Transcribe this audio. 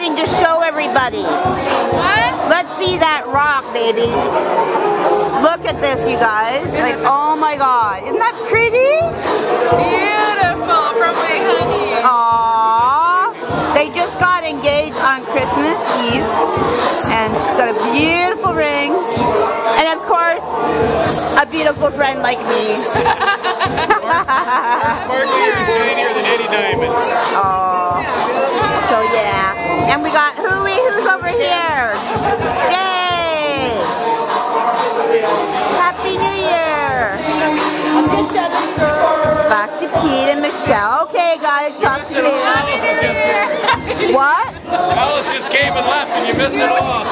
something to show everybody. What? Let's see that rock, baby. Look at this, you guys. Like, oh my God. Isn't that pretty? Beautiful from my honey. Aww. They just got engaged on Christmas Eve. And she's got a beautiful ring. And of course, a beautiful friend like me. Hardly even shinier than Eddie Diamond. Oh. So yeah. And we got Hooey, who's over here. Yay! Happy New Year! Back to Pete and Michelle. Okay guys, talk to you later. What? Alice just came and left and you missed it all.